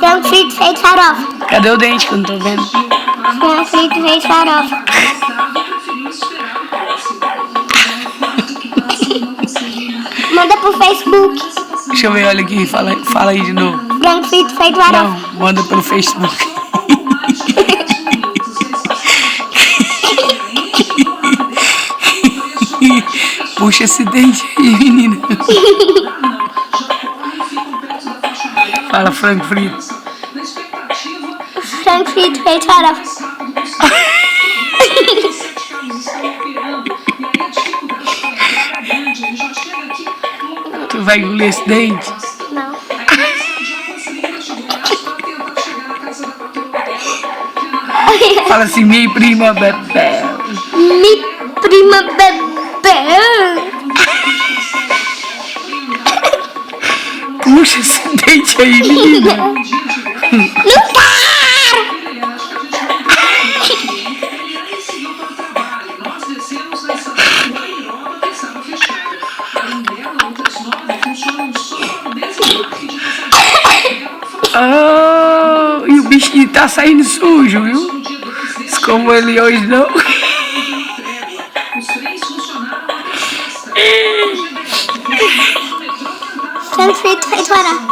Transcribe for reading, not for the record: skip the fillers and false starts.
Frango frito feito farofa. Cadê o dente que eu não tô vendo? Frango frito feito farofa. Manda pro Facebook. Deixa eu ver, olha aqui, fala aí de novo. Frango frito feito farofa. Não, manda pelo Facebook. Puxa esse dente aí, menina. Fala, frango frito. Frango frito feito farofa. Tu vai engolir esse dente? Não. Fala assim, minha prima bebê. Mi prima bebê. Puxa esse dente aí, menina. Não quero. Oh, e o bichinho tá saindo sujo, viu? Escovou ele hoje, não? Frango frito feito farofa.